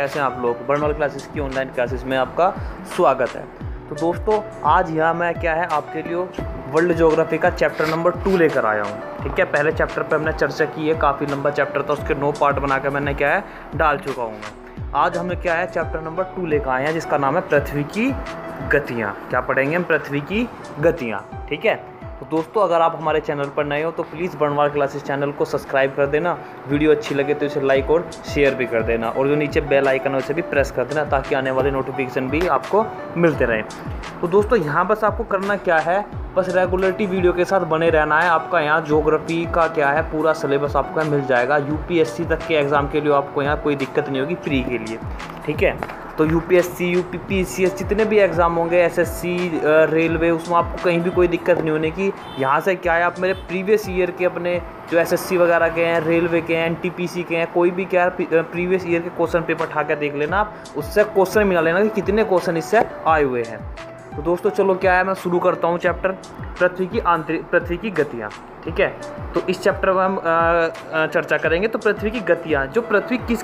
कैसे हैं आप लोग। बर्नवाल क्लासेस की ऑनलाइन क्लासेस में आपका स्वागत है। तो दोस्तों आज यहाँ मैं क्या है आपके लिए वर्ल्ड ज्योग्राफी का चैप्टर नंबर 2 लेकर आया हूँ। ठीक है, पहले चैप्टर पे हमने चर्चा की है, काफ़ी लंबा चैप्टर था, उसके 9 पार्ट बनाकर मैंने क्या है डाल चुका हूँ मैं। आज हमें क्या है चैप्टर नंबर 2 लेकर आए हैं जिसका नाम है पृथ्वी की गतियाँ। क्या पढ़ेंगे हम? पृथ्वी की गतियाँ। ठीक है, तो दोस्तों अगर आप हमारे चैनल पर नए हो तो प्लीज़ बर्नवाल क्लासेस चैनल को सब्सक्राइब कर देना, वीडियो अच्छी लगे तो इसे लाइक और शेयर भी कर देना, और जो नीचे बेल आइकन है उसे भी प्रेस कर देना ताकि आने वाले नोटिफिकेशन भी आपको मिलते रहें। तो दोस्तों यहाँ बस आपको करना क्या है, बस रेगुलरिटी वीडियो के साथ बने रहना है। आपका यहाँ ज्योग्राफी का क्या है पूरा सिलेबस आपको मिल जाएगा। यूपीएससी तक के एग्ज़ाम के लिए आपको यहाँ कोई दिक्कत नहीं होगी प्री के लिए। ठीक है, तो यूपीएससी यूपीपीसीएस जितने भी एग्ज़ाम होंगे, एसएससी रेलवे, उसमें आपको कहीं भी कोई दिक्कत नहीं होने की। यहाँ से क्या है आप मेरे प्रीवियस ईयर के अपने जो एसएससी वगैरह के हैं, रेलवे के हैं, एनटीपीसी के हैं, कोई भी क्या है प्रीवियस ईयर के क्वेश्चन पेपर उठा कर देख लेना आप, उससे क्वेश्चन मिला लेना कि कितने क्वेश्चन इससे आए हुए हैं। तो दोस्तों चलो क्या है मैं शुरू करता हूँ चैप्टर पृथ्वी की गतियाँ। ठीक है, तो इस चैप्टर में हम चर्चा करेंगे तो पृथ्वी की गतियाँ, जो पृथ्वी किस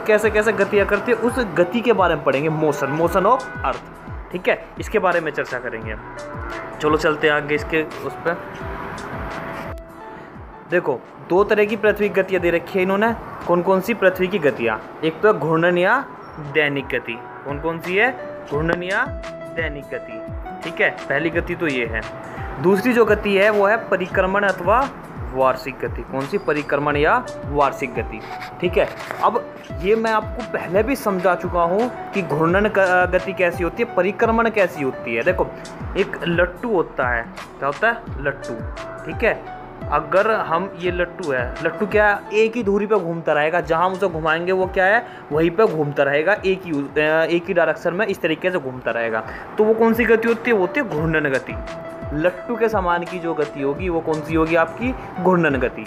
कैसे गतियाँ करती है उस गति के बारे में पढ़ेंगे। Motion of earth. ठीक है, इसके बारे में चर्चा करेंगे। चलो चलते हैं आगे इसके उस पर। देखो 2 तरह की पृथ्वी की गतियाँ दे रखी है इन्होंने। कौन कौन सी पृथ्वी की गतियाँ? एक तो घूर्णन या दैनिक गति। कौन कौन सी है? घूर्णन या दैनिक गति। ठीक है, पहली गति तो ये है। दूसरी जो गति है वो है परिक्रमण अथवा वार्षिक गति। कौन सी? परिक्रमण या वार्षिक गति। ठीक है, अब ये मैं आपको पहले भी समझा चुका हूँ कि घूर्णन गति कैसी होती है, परिक्रमण कैसी होती है। देखो एक लट्टू होता है, क्या होता है? लट्टू। ठीक है, अगर हम ये लट्टू है, लट्टू क्या है एक ही धुरी पे घूमता रहेगा, जहाँ हम उसे घुमाएंगे वो क्या है वहीं पे घूमता रहेगा, एक ही डायरेक्शन में इस तरीके से घूमता रहेगा। तो वो कौन सी गति होती है? वो होती है घूर्णन गति। लट्टू के समान की जो गति होगी वो कौन सी होगी? आपकी घूर्णन गति।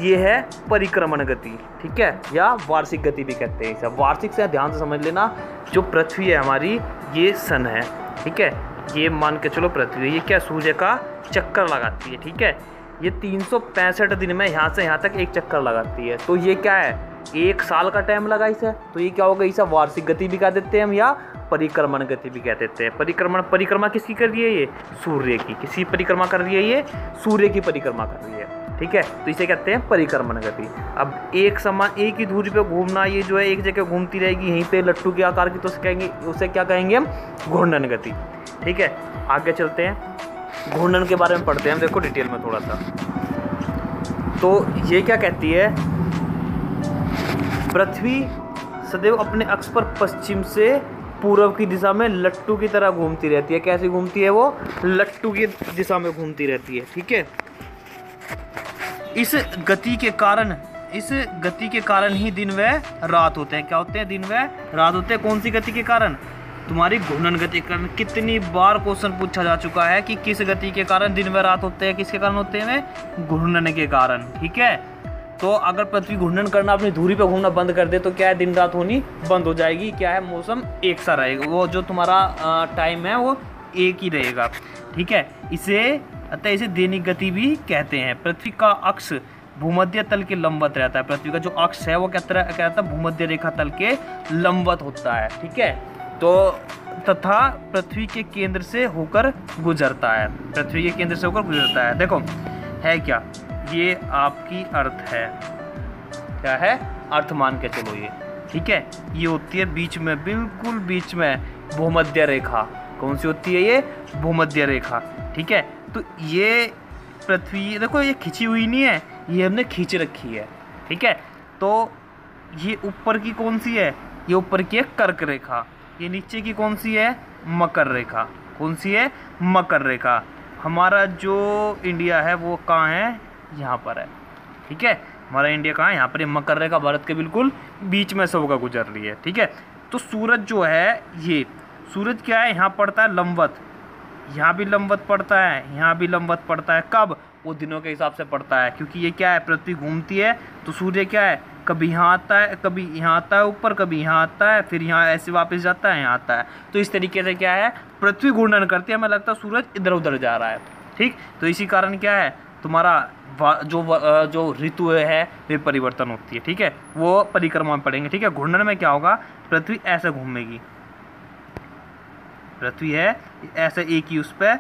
ये है परिक्रमण गति। ठीक है, या वार्षिक गति भी कहते हैं इसे। वार्षिक से ध्यान से समझ लेना, जो पृथ्वी है हमारी ये सन है। ठीक है, ये मान के चलो पृथ्वी है, ये क्या सूर्य का चक्कर लगाती है। ठीक है, ये 365 दिन में यहाँ से यहाँ तक एक चक्कर लगाती है। तो ये क्या है, 1 साल का टाइम लगा इसे, तो ये क्या होगा? इसे वार्षिक गति भी कह देते हैं हम, या परिक्रमण गति भी कह देते हैं। परिक्रमा किसकी कर रही है? ये सूर्य की। किसी परिक्रमा कर रही है? ये सूर्य की परिक्रमा कर रही है। ठीक है, तो इसे कहते हैं परिक्रमण गति। अब एक ही धुरी पे घूमना, ये जो है एक जगह घूमती रहेगी यहीं पे लट्टू के आकार की, तो उसे क्या कहेंगे हम? घूर्णन गति। ठीक है, आगे चलते हैं, घूर्णन के बारे में पढ़ते हैं हम। देखो डिटेल में थोड़ा सा। तो ये क्या कहती है, पृथ्वी सदैव अपने अक्ष पर पश्चिम से पूर्व की दिशा में लट्टू की तरह घूमती रहती है। कैसे घूमती है वो? लट्टू की दिशा में घूमती रहती है। ठीक है, इस गति के कारण ही दिन व रात होते हैं। क्या होते हैं? दिन व रात होते हैं। कौन सी गति के कारण? तुम्हारी घूर्णन गति के कारण। कितनी बार क्वेश्चन पूछा जा चुका है कि किस गति के कारण दिन व रात होते हैं? किसके कारण होते हैं? घूर्णन के कारण। ठीक है, तो अगर पृथ्वी घूर्णन करना अपनी धुरी पे घूमना बंद कर दे तो क्या है, दिन रात होनी बंद हो जाएगी। क्या है, मौसम एक सा रहेगा, वो जो तुम्हारा टाइम है वो एक ही रहेगा। ठीक है, इसे दैनिक गति भी कहते हैं। पृथ्वी का अक्ष भूमध्य तल के लंबवत रहता है। पृथ्वी का जो अक्ष है वो क्या रहता है? भूमध्य रेखा तल के लंबवत होता है। ठीक है, तो तथा पृथ्वी के केंद्र से होकर गुजरता है। पृथ्वी के केंद्र से होकर गुजरता है। देखो है क्या, ये आपकी अर्थ है। क्या है? अर्थ मान के चलो ये। ठीक है, ये होती है बीच में, बिल्कुल बीच में भूमध्य रेखा। कौन सी होती है ये? भूमध्य रेखा। ठीक है, तो ये पृथ्वी देखो ये खिंची हुई नहीं है, ये हमने खींच रखी है। ठीक है, तो ये ऊपर की कौन सी है? ये ऊपर की है कर्क रेखा। ये नीचे की कौन सी है? मकर रेखा। कौन सी है? मकर रेखा। हमारा जो इंडिया है वो कहाँ है? यहाँ पर है। ठीक है, हमारा इंडिया कहाँ है? यहाँ पर। मकर रेखा भारत के बिल्कुल बीच में से होकर गुजर रही है। ठीक है, तो सूरज जो है, ये सूरज क्या है? यहाँ पड़ता है लंबवत, यहाँ भी लंबवत पड़ता है, यहाँ भी लंबवत पड़ता है। कब? वो दिनों के हिसाब से पड़ता है, क्योंकि ये क्या है, पृथ्वी घूमती है, तो सूर्य क्या है, कभी यहाँ आता है, कभी यहाँ आता है ऊपर, कभी यहाँ आता है, फिर यहाँ ऐसे वापस जाता है, यहाँ आता है। तो इस तरीके से क्या है, पृथ्वी घूर्णन करती है, हमें लगता है सूरज इधर उधर जा रहा है। ठीक, तो इसी कारण क्या है, तुम्हारा जो ऋतु है वे परिवर्तन होती है, ठीक है, वो परिक्रमा में पढ़ेंगे, ठीक है। घूर्णन में क्या होगा, पृथ्वी ऐसे घूमेगी, पृथ्वी है ऐसे एक ही उस पर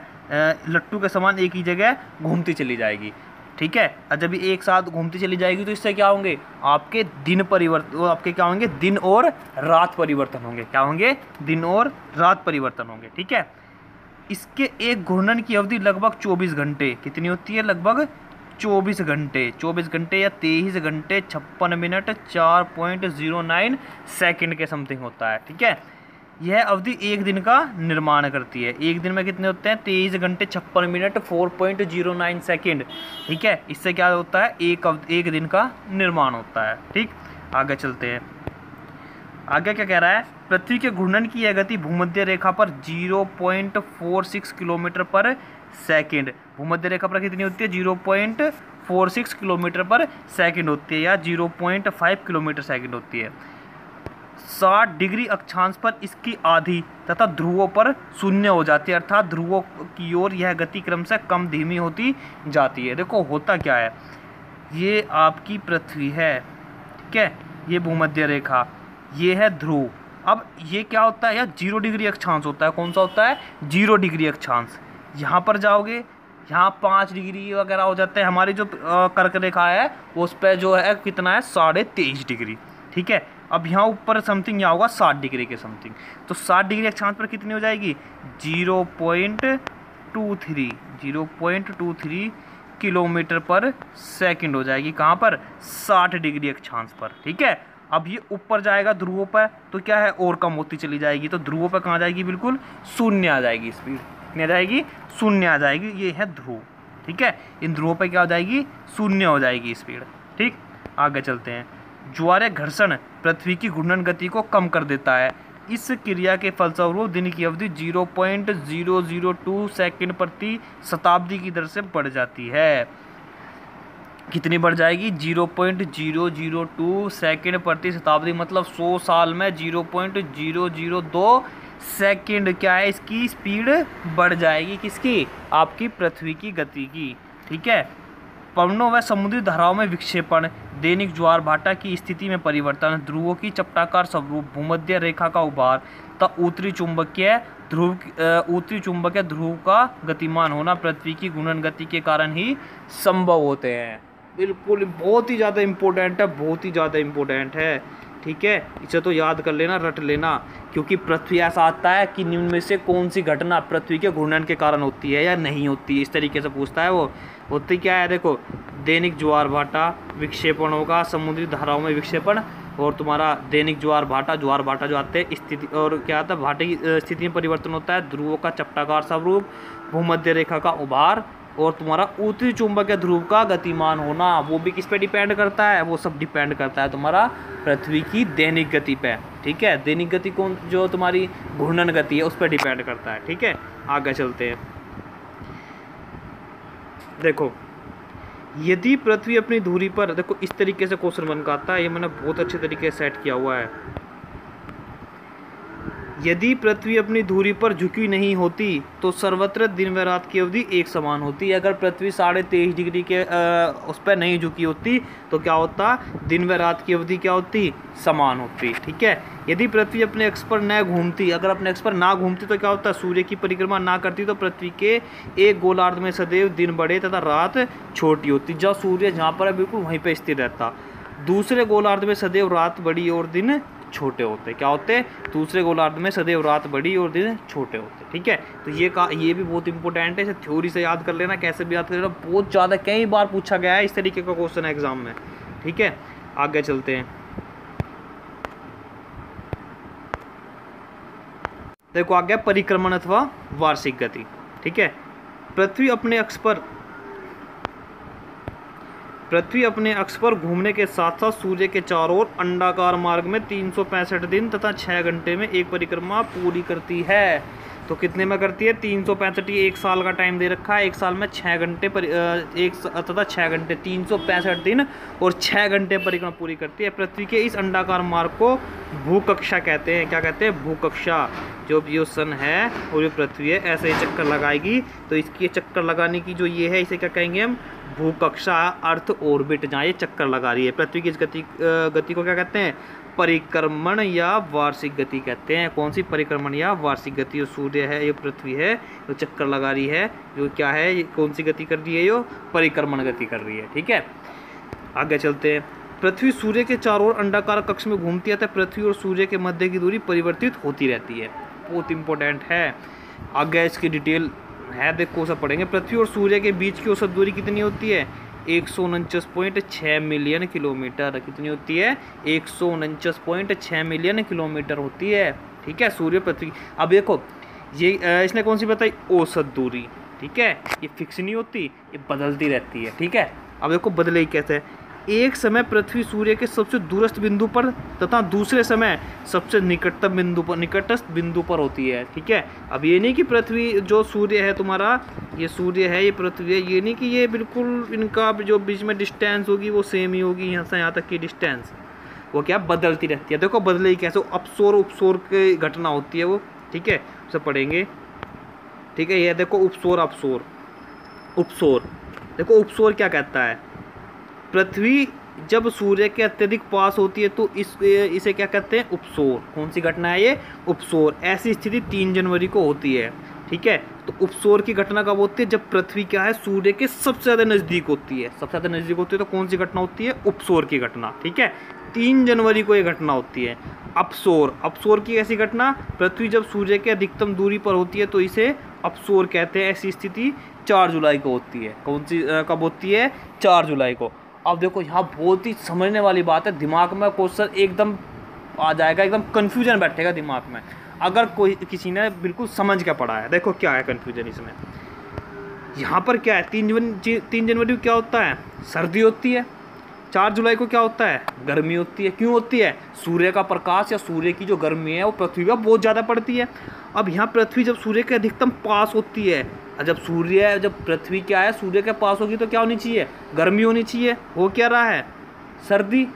लट्टू के समान एक ही जगह घूमती चली जाएगी, ठीक है। और जब ये एक साथ घूमती चली जाएगी तो इससे क्या होंगे, आपके दिन परिवर्तन, आपके क्या होंगे, दिन और रात परिवर्तन होंगे, क्या होंगे, दिन और रात परिवर्तन होंगे, ठीक है। इसके एक घूर्णन की अवधि लगभग 24 घंटे, कितनी होती है, लगभग 24 घंटे, 24 घंटे या 23 घंटे 56 मिनट 4.09 सेकंड के समथिंग होता है, ठीक है। यह अवधि एक दिन का निर्माण करती है। एक दिन में कितने होते हैं, 23 घंटे 56 मिनट 4.09 सेकंड, ठीक है। इससे क्या होता है, एक दिन का निर्माण होता है, ठीक। आगे चलते हैं, आगे क्या कह रहा है, पृथ्वी के घूर्णन की यह गति भूमध्य रेखा पर 0.46 किलोमीटर पर सेकंड, भूमध्य रेखा पर कितनी होती है, 0.46 किलोमीटर पर सेकंड होती है, या 0.5 किलोमीटर सेकंड होती है। 60 डिग्री अक्षांश पर इसकी आधी तथा ध्रुवों पर शून्य हो जाती है, अर्थात ध्रुवों की ओर यह गति क्रम से कम धीमी होती जाती है। देखो होता क्या है, ये आपकी पृथ्वी है, ठीक है, ये भूमध्य रेखा, ये है ध्रुव। अब ये क्या होता है, यार 0 डिग्री अक्षांश होता है, कौन सा होता है, 0 डिग्री अक्षांश। यहाँ पर जाओगे, यहाँ 5 डिग्री वगैरह हो जाते हैं। हमारी जो कर्क रेखा है उस पर जो है कितना है, 23.5 डिग्री, ठीक है। अब यहाँ ऊपर समथिंग यहाँ होगा 60 डिग्री के समथिंग, तो 60 डिग्री अक्षांश पर कितनी हो जाएगी, 0.23 किलोमीटर पर सेकंड हो जाएगी, कहाँ पर, 60 डिग्री अक्षांश पर, ठीक है। अब ये ऊपर जाएगा ध्रुवों पर तो क्या है, और कम होती चली जाएगी, तो ध्रुवों पर कहाँ जाएगी, बिल्कुल शून्य आ जाएगी स्पीड, कितनी आ जाएगी, शून्य आ जाएगी। ये है ध्रुव, ठीक है, इन ध्रुवों पर क्या हो जाएगी, शून्य हो जाएगी स्पीड, ठीक। आगे चलते हैं, ज्वारीय घर्षण पृथ्वी की घूर्णन गति को कम कर देता है। इस क्रिया के फलस्वरूप दिन की अवधि 0.002 सेकंड प्रति शताब्दी की दर से बढ़ जाती है। कितनी बढ़ जाएगी, 0.002 सेकंड प्रति शताब्दी, मतलब 100 साल में 0.002 सेकंड क्या है, इसकी स्पीड बढ़ जाएगी, किसकी, आपकी पृथ्वी की गति की, ठीक है। पवनों व समुद्री धाराओं में विक्षेपण, दैनिक ज्वार भाटा की स्थिति में परिवर्तन, ध्रुवों की चपटाकार स्वरूप, भूमध्य रेखा का उभार तथा उत्तरी चुंबकीय ध्रुव का गतिमान होना पृथ्वी की घूर्णन गति के कारण ही संभव होते हैं। बिल्कुल बहुत ही ज़्यादा इम्पोर्टेंट है, बहुत ही ज़्यादा इम्पोर्टेंट है, ठीक है। इसे तो याद कर लेना, रट लेना, क्योंकि पृथ्वी ऐसा आता है कि निम्न में से कौन सी घटना पृथ्वी के घूर्णन के कारण होती है या नहीं होती है, इस तरीके से पूछता है वो। होती क्या है, देखो दैनिक ज्वार भाटा, विक्षेपण होगा, समुद्री धाराओं में विक्षेपण, और तुम्हारा दैनिक ज्वार भाटा जो आते हैं स्थिति, और क्या आता है, भाटे की स्थिति में परिवर्तन होता है, ध्रुवों का चपटाकार स्वरूप, भूमध्य रेखा का उभार, और तुम्हारा उत्तरी चुंबकीय ध्रुव का गतिमान होना। वो भी किस पे डिपेंड करता है, वो सब डिपेंड करता है तुम्हारा पृथ्वी की दैनिक गति पे, ठीक है। दैनिक गति कौन, जो तुम्हारी घूर्णन गति है उस पर डिपेंड करता है, ठीक है। आगे चलते हैं, देखो यदि पृथ्वी अपनी धुरी पर, देखो इस तरीके से क्वेश्चन बन का आता है, ये मैंने बहुत अच्छे तरीके से सेट किया हुआ है। यदि पृथ्वी अपनी धुरी पर झुकी नहीं होती तो सर्वत्र दिन व रात की अवधि एक समान होती। अगर पृथ्वी 23.5 डिग्री के उस पर नहीं झुकी होती तो क्या होता, दिन व रात की अवधि क्या होती, समान होती, ठीक है। यदि पृथ्वी अपने अक्ष पर न घूमती, अगर अपने अक्ष पर ना घूमती तो क्या होता, सूर्य की परिक्रमा ना करती तो पृथ्वी के एक गोलार्ध में सदैव दिन बड़े तथा रात छोटी होती। जब सूर्य जहाँ पर है बिल्कुल वहीं पर स्थिर रहता, दूसरे गोलार्ध में सदैव रात बड़ी और दिन छोटे होते। क्या होते, दूसरे गोलार्ध में सदैव रात बड़ी और दिन छोटे होते, ठीक है। तो ये भी बहुत इंपॉर्टेंट है, इसे थ्योरी से याद कर लेना, कैसे भी याद कर लेना, बहुत ज़्यादा कई बार पूछा गया है इस तरीके का क्वेश्चन है एग्जाम में, ठीक है। आगे चलते हैं, देखो आगे परिक्रमण अथवा वार्षिक गति, ठीक है। पृथ्वी अपने अक्ष पर घूमने के साथ साथ सूर्य के चारों ओर अंडाकार मार्ग में 365 दिन तथा 6 घंटे में एक परिक्रमा पूरी करती है। तो कितने में करती है, 365, एक साल का टाइम दे रखा है, एक साल में 6 घंटे तथा 6 घंटे 365 दिन और 6 घंटे परिक्रमा पूरी करती है। पृथ्वी के इस अंडाकार मार्ग को भूकक्षा कहते हैं। क्या कहते हैं, भूकक्षा। जो भी सन है और जो पृथ्वी है ऐसे ही चक्कर लगाएगी, तो इसकी चक्कर लगाने की जो ये है इसे क्या कहेंगे हम, भूकक्षा अर्थ ऑर्बिट, जहाँ ये चक्कर लगा रही है। पृथ्वी की इस गति को क्या कहते हैं? परिक्रमण या वार्षिक गति कहते हैं। कौन सी? परिक्रमण या वार्षिक गति। जो सूर्य है, ये पृथ्वी है, जो चक्कर लगा रही है, जो क्या है, ये कौन सी गति कर रही है? यो परिक्रमण गति कर रही है। ठीक है, आगे चलते हैं। पृथ्वी सूर्य के चारों ओर अंडाकार कक्ष में घूमती है, तथा पृथ्वी और सूर्य के मध्य की दूरी परिवर्तित होती रहती है। बहुत इंपॉर्टेंट है, आगे इसकी डिटेल है, देखो सब पढ़ेंगे। पृथ्वी और सूर्य के बीच की औसत दूरी कितनी होती है? 149.6 मिलियन किलोमीटर। कितनी होती है? 149.6 मिलियन किलोमीटर होती है। ठीक है, सूर्य पृथ्वी। अब देखो ये इसने कौन सी बताई? औसत दूरी। ठीक है, ये फिक्स नहीं होती, ये बदलती रहती है। ठीक है, अब देखो बदले कैसे। एक समय पृथ्वी सूर्य के सबसे दूरस्थ बिंदु पर तथा दूसरे समय सबसे निकटस्थ बिंदु पर होती है। ठीक है, अब ये नहीं कि पृथ्वी जो सूर्य है तुम्हारा, ये सूर्य है, ये पृथ्वी है, ये नहीं कि ये बिल्कुल इनका जो बीच में डिस्टेंस होगी वो सेम ही होगी, यहाँ से यहाँ तक की डिस्टेंस वो क्या बदलती रहती है। देखो बदले ही कैसे, अपसोर उपसोर की घटना होती है वो। ठीक है, उसे पढ़ेंगे। ठीक है, ये देखो उपसोर अपसोर। उपसोर, देखो उपसोर क्या कहता है? पृथ्वी जब सूर्य के अत्यधिक पास होती है तो इसे क्या कहते हैं? उपसोर। कौन सी घटना है ये? उपसोर। ऐसी स्थिति 3 जनवरी को होती है। ठीक है, तो उपसोर की घटना कब होती है? जब पृथ्वी क्या है, सूर्य के सबसे ज़्यादा नज़दीक होती है। सबसे ज़्यादा नज़दीक होती है तो कौन सी घटना होती है? उपसोर की घटना। ठीक है, 3 जनवरी को ये घटना होती है। अपसोर, अपसोर की ऐसी घटना, पृथ्वी जब सूर्य के अधिकतम दूरी पर होती है तो इसे अपसोर कहते हैं। ऐसी स्थिति 4 जुलाई को होती है। कौन सी कब होती है? 4 जुलाई को। अब देखो यहाँ बहुत ही समझने वाली बात है, दिमाग में क्वेश्चन एकदम आ जाएगा, एकदम कन्फ्यूजन बैठेगा दिमाग में अगर कोई किसी ने बिल्कुल समझ के पढ़ा है। देखो क्या है कन्फ्यूजन इसमें। यहाँ पर क्या है? 3 जनवरी को क्या होता है? सर्दी होती है। 4 जुलाई को क्या होता है? गर्मी होती है। क्यों होती है? सूर्य का प्रकाश या सूर्य की जो गर्मी है वो पृथ्वी पर बहुत ज़्यादा पड़ती है। अब यहाँ पृथ्वी जब सूर्य के अधिकतम पास होती है, जब पृथ्वी क्या है, सूर्य के पास होगी तो क्या होनी चाहिए? गर्मी होनी चाहिए। हो क्या रहा है? सर्दी।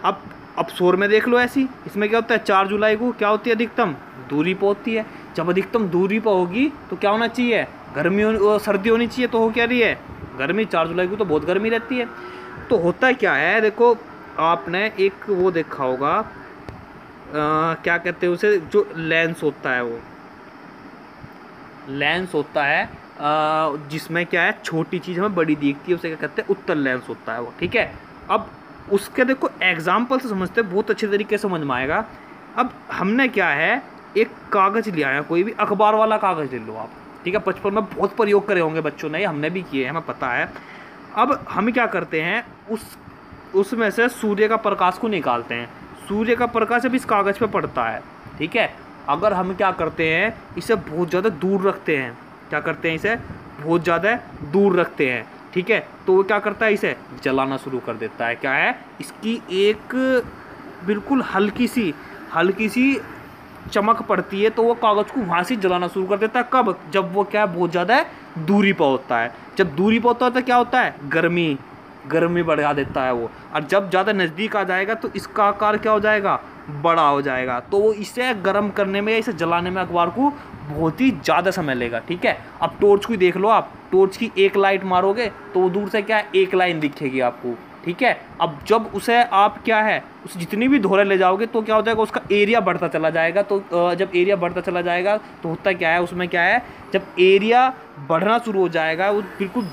अब अपसोर में देख लो ऐसी, इसमें क्या होता है? 4 जुलाई को क्या होती है? अधिकतम दूरी पर होती है। जब अधिकतम दूरी पर होगी तो क्या होना चाहिए? सर्दी होनी चाहिए। तो हो क्या रही है? गर्मी। 4 जुलाई को तो बहुत गर्मी रहती है। तो होता क्या है, देखो आपने एक वो देखा होगा, क्या कहते हैं उसे, जो लेंस होता है, वो लेंस होता है जिसमें क्या है, छोटी चीज़ हमें बड़ी दिखती है, उसे क्या कहते हैं? उत्तल लेंस होता है वो। ठीक है, अब उसके देखो एग्जाम्पल से समझते हैं, बहुत अच्छे तरीके से समझ में आएगा। अब हमने क्या है, एक कागज़ लिया है, कोई भी अखबार वाला कागज़ ले लो आप। ठीक है, बचपन में बहुत प्रयोग करे होंगे बच्चों ने, हमने भी किए हैं, हमें पता है। अब हम क्या करते हैं, उसमें से सूर्य का प्रकाश को निकालते हैं। सूर्य का प्रकाश अब इस कागज़ पे पड़ता है। ठीक है, अगर हम क्या करते हैं, इसे बहुत ज़्यादा दूर रखते हैं। क्या करते हैं? इसे बहुत ज़्यादा दूर रखते हैं। ठीक है, तो वो क्या करता है? इसे जलाना शुरू कर देता है। क्या है? इसकी एक बिल्कुल हल्की सी चमक पड़ती है तो वो कागज़ को वहाँ से जलाना शुरू कर देता है। कब? जब वो क्या है, बहुत ज़्यादा दूरी पर होता है। जब दूरी पर होता है तो क्या होता है? गर्मी बढ़ा देता है वो। और जब ज़्यादा नज़दीक आ जाएगा तो इसका आकार क्या हो जाएगा? बड़ा हो जाएगा। तो वो इसे गर्म करने में या इसे जलाने में अखबार को बहुत ही ज़्यादा समय लेगा। ठीक है, अब टॉर्च को देख लो आप, टॉर्च की एक लाइट मारोगे तो वो दूर से क्या है, एक लाइन दिखेगी आपको। ठीक है, अब जब उसे आप क्या है, उसे जितनी भी धोरे ले जाओगे तो क्या हो जाएगा, उसका एरिया बढ़ता चला जाएगा। तो जब एरिया बढ़ता चला जाएगा तो होता क्या है, उसमें क्या है, जब एरिया बढ़ना शुरू हो जाएगा, वो बिल्कुल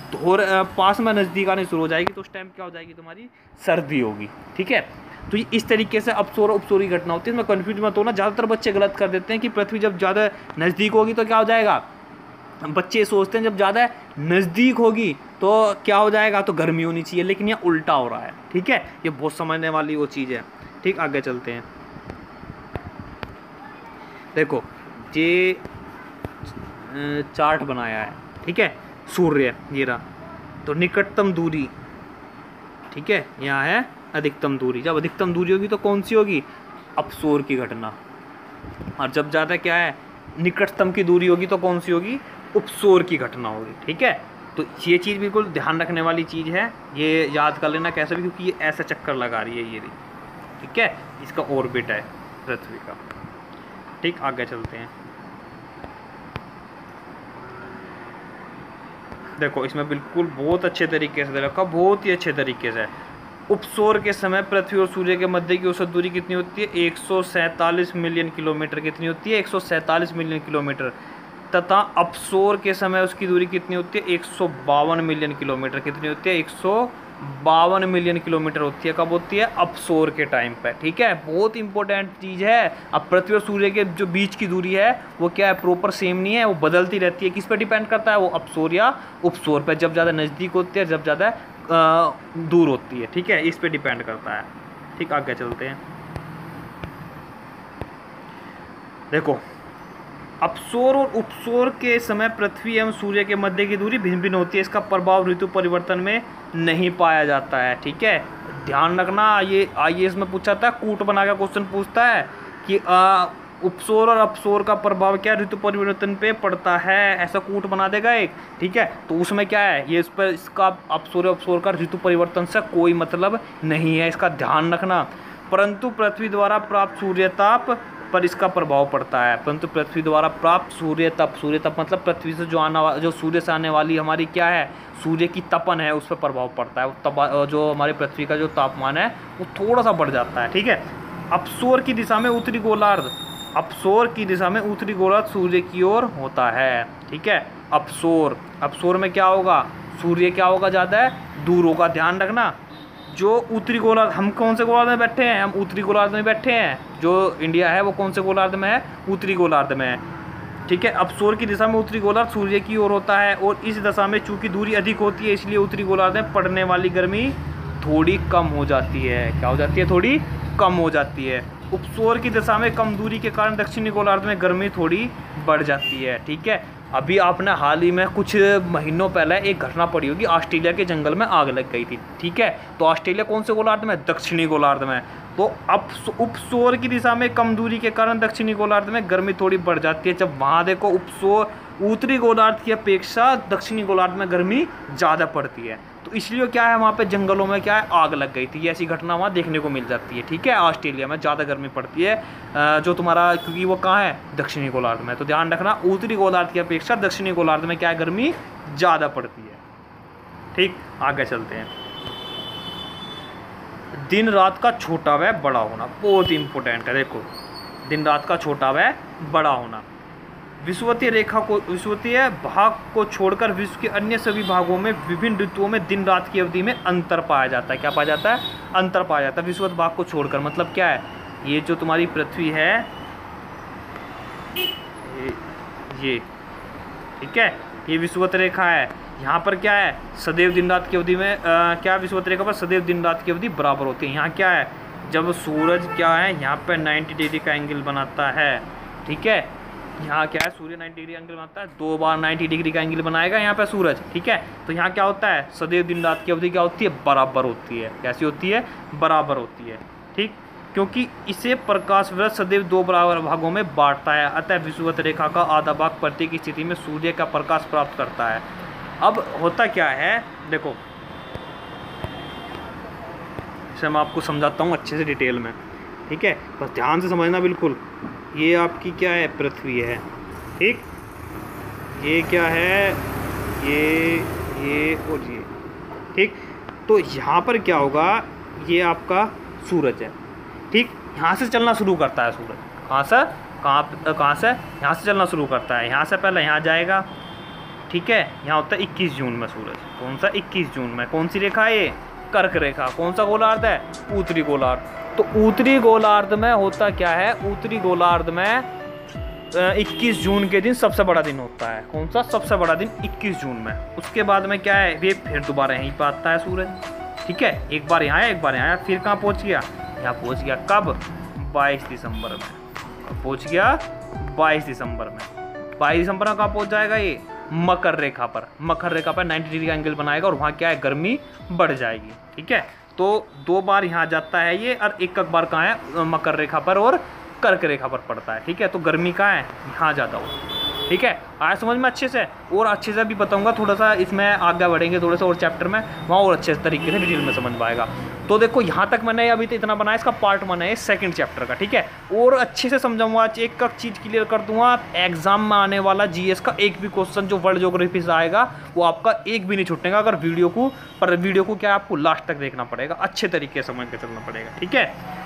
पास में नज़दीक आने शुरू हो जाएगी, तो उस टाइम क्या हो जाएगी, तुम्हारी सर्दी होगी। ठीक है, तो ये इस तरीके से अपसोर उपसोरी घटना होती है। इसमें कन्फ्यूज मत होना, ज़्यादातर बच्चे गलत कर देते हैं कि पृथ्वी जब ज़्यादा नज़दीक होगी तो क्या हो जाएगा, बच्चे सोचते हैं जब ज़्यादा नज़दीक होगी तो क्या हो जाएगा, तो गर्मी होनी चाहिए, लेकिन ये उल्टा हो रहा है। ठीक है, ये बहुत समझने वाली वो चीज़ है। ठीक, आगे चलते हैं। देखो ये चार्ट बनाया है, ठीक है, सूर्य ये रहा, तो निकटतम दूरी, ठीक है, यहाँ है अधिकतम दूरी। जब अधिकतम दूरी होगी तो कौन सी होगी, अपसोर की घटना। और जब ज़्यादा क्या है, निकटतम की दूरी होगी तो कौन सी होगी, उपसोर की घटना होगी। ठीक है, तो ये चीज़ बिल्कुल ध्यान रखने वाली चीज़ है, ये याद कर लेना कैसे भी, क्योंकि ये ऐसा चक्कर लगा रही है ये रही। ठीक है, इसका ऑर्बिट है पृथ्वी का। ठीक, आगे चलते हैं। देखो इसमें बिल्कुल बहुत अच्छे तरीके से दे रखा, बहुत ही अच्छे तरीके से। उपसौर के समय पृथ्वी और सूर्य के मध्य की औसत दूरी कितनी होती है? 147 मिलियन किलोमीटर। कितनी होती है? 147 मिलियन किलोमीटर। तथा अपसौर के समय उसकी दूरी कितनी होती है? 152 मिलियन किलोमीटर। कितनी होती है? 152 मिलियन किलोमीटर होती है। कब होती है? अपसौर के टाइम पे। ठीक है, बहुत इंपॉर्टेंट चीज़ है। अब पृथ्वी और सूर्य के जो बीच की दूरी है वो क्या है? प्रॉपर सेम नहीं है, वो बदलती रहती है। किस पे डिपेंड करता है? वो अपसौर या उपसौर पे, जब ज़्यादा नज़दीक होती है, जब ज़्यादा दूर होती है। ठीक है, इस पे डिपेंड करता है। ठीक, आगे चलते हैं। देखो, अपसौर और उपसौर के समय पृथ्वी एवं सूर्य के मध्य की दूरी भिन्न भिन्न होती है। इसका प्रभाव ऋतु परिवर्तन में नहीं पाया जाता है। ठीक है, ध्यान रखना, ये IAS में पूछा था, कूट बना के क्वेश्चन पूछता है कि उपसौर और अपसौर का प्रभाव क्या ऋतु परिवर्तन पे पड़ता है, ऐसा कूट बना देगा एक। ठीक है, तो उसमें क्या है, ये इस पर इसका अपसौर अपसौर का ऋतु परिवर्तन से कोई मतलब नहीं है, इसका ध्यान रखना। परंतु पृथ्वी द्वारा प्राप्त सूर्यताप पर इसका प्रभाव पड़ता है। परंतु पृथ्वी द्वारा प्राप्त सूर्यताप मतलब पृथ्वी से जो सूर्य से आने वाली हमारी क्या है, सूर्य की तपन है, उस पर प्रभाव पड़ता है। जो हमारी पृथ्वी का जो तापमान है वो थोड़ा सा बढ़ जाता है। ठीक है, अपसौर की दिशा में उत्तरी गोलार्ध, अपसौर की दिशा में उत्तरी गोलार्ध सूर्य की ओर होता है। ठीक है, अपसौर में क्या होगा? सूर्य क्या होगा? ज़्यादा है, दूर होगा। ध्यान रखना, जो उत्तरी गोलार्ध, हम कौन से गोलार्ध में बैठे हैं? हम उत्तरी गोलार्ध में बैठे हैं। जो इंडिया है वो कौन से गोलार्ध में है? उत्तरी गोलार्ध में है। ठीक है, अपसौर की दिशा में उत्तरी गोलार्ध सूर्य की ओर होता है और इस दशा में चूंकि दूरी अधिक होती है, इसलिए उत्तरी गोलार्ध में पड़ने वाली गर्मी थोड़ी कम हो जाती है। क्या हो जाती है? थोड़ी कम हो जाती है। उपसौर की दिशा में कम दूरी के कारण दक्षिणी गोलार्ध में गर्मी थोड़ी बढ़ जाती है। ठीक है, अभी आपने हाल ही में कुछ महीनों पहले एक घटना पड़ी होगी, ऑस्ट्रेलिया के जंगल में आग लग गई थी। ठीक है, तो ऑस्ट्रेलिया कौन से गोलार्ध में? दक्षिणी गोलार्ध में। तो अब उपसौर की दिशा में कम दूरी के कारण दक्षिणी गोलार्ध में गर्मी थोड़ी बढ़ जाती है। जब वहाँ देखो उपसौर उत्तरी गोलार्ध की अपेक्षा दक्षिणी गोलार्ध में गर्मी ज़्यादा पड़ती है, तो इसलिए क्या है, वहाँ पे जंगलों में क्या है, आग लग गई थी। ऐसी घटना वहाँ देखने को मिल जाती है। ठीक है, ऑस्ट्रेलिया में ज़्यादा गर्मी पड़ती है, जो तुम्हारा, क्योंकि वो कहाँ है? दक्षिणी गोलार्ध में। तो ध्यान रखना, उत्तरी गोलार्ध की अपेक्षा दक्षिणी गोलार्ध में क्या है? गर्मी ज़्यादा पड़ती है। ठीक, आगे चलते हैं। दिन रात का छोटा व बड़ा होना बहुत इंपॉर्टेंट है। देखो, दिन रात का छोटा व बड़ा होना। विषुवतीय भाग को छोड़कर विश्व के अन्य सभी भागों में विभिन्न ऋतुओं में दिन रात की अवधि में अंतर पाया जाता है। क्या पाया जाता है? अंतर पाया जाता है विषुवत भाग को छोड़कर। मतलब क्या है? ये जो तुम्हारी पृथ्वी है, ये ठीक है, ये विषुवत रेखा है। यहाँ पर क्या है? सदैव दिन रात की अवधि में क्या विषुवत रेखा पर सदैव दिन रात की अवधि बराबर होती है। यहाँ क्या है? जब सूरज क्या है, यहाँ पर 90 डिग्री का एंगल बनाता है। ठीक है, यहाँ क्या है? सूर्य 90 डिग्री एंगल बनाता है, 2 बार 90 डिग्री का एंगल बनाएगा यहाँ पे सूरज। ठीक है, तो यहाँ क्या होता है? सदैव दिन रात की अवधि क्या होती है? बराबर होती है। कैसी होती है? बराबर होती है। ठीक, क्योंकि इसे प्रकाश वृत्त सदैव 2 बराबर भागों में बांटता है, अतः विषुवत रेखा का आधा भाग प्रत्येक स्थिति में सूर्य का प्रकाश प्राप्त करता है। अब होता क्या है, देखो इसे मैं आपको समझाता हूँ अच्छे से डिटेल में। ठीक है, बस ध्यान से समझना बिल्कुल। ये आपकी क्या है? पृथ्वी है। ठीक, ये क्या है? ये और ये। ठीक, तो यहाँ पर क्या होगा? ये आपका सूरज है। ठीक, यहाँ से चलना शुरू करता है सूरज। कहाँ से? कहाँ से? यहाँ से चलना शुरू करता है। यहाँ से पहले यहाँ जाएगा। ठीक है, यहाँ होता है 21 जून में सूरज। कौन सा? 21 जून में। कौन सी रेखा है ये? कर्क रेखा। कौन सा गोलार्ध है? उत्तरी गोलार्ध। तो उत्तरी गोलार्ध में होता क्या है? उत्तरी गोलार्ध में 21 जून के दिन सबसे बड़ा दिन होता है। कौन सा? सबसे बड़ा दिन 21 जून में। उसके बाद में क्या है? ये फिर दोबारा यहीं पर आता है सूरज। ठीक है, एक बार यहाँ आया, एक बार यहाँ आया, फिर कहाँ पहुँच गया? यहाँ पहुँच गया। कब? 22 दिसंबर में पहुँच गया। 22 दिसंबर में 22 दिसंबर में कहाँ पहुँच जाएगा? ये मकर रेखा पर। मकर रेखा पर 90 डिग्री का एंगल बनाएगा और वहाँ क्या है? गर्मी बढ़ जाएगी। ठीक है, तो 2 बार यहाँ जाता है ये, और एक बार कहाँ है? मकर रेखा पर और कर्क रेखा पर पड़ता है। ठीक है, तो गर्मी कहाँ है? यहाँ ज़्यादा हो। ठीक है, आया समझ में अच्छे से? और अच्छे से भी बताऊंगा, थोड़ा सा इसमें आगे बढ़ेंगे थोड़ा सा और चैप्टर में, वहाँ और अच्छे तरीके से डिटेल में समझ पाएगा। तो देखो यहाँ तक मैंने अभी तो इतना बनाया, इसका पार्ट 1 है सेकंड चैप्टर का, ठीक है। और अच्छे से समझाऊंगा, एक एक चीज़ क्लियर कर दूंगा। एग्जाम में आने वाला जीएस का एक भी क्वेश्चन जो वर्ल्ड ज्योग्राफी से आएगा वो आपका एक भी नहीं छूटेगा अगर वीडियो को क्या आपको लास्ट तक देखना पड़ेगा, अच्छे तरीके से समझ के चलना पड़ेगा, ठीक है।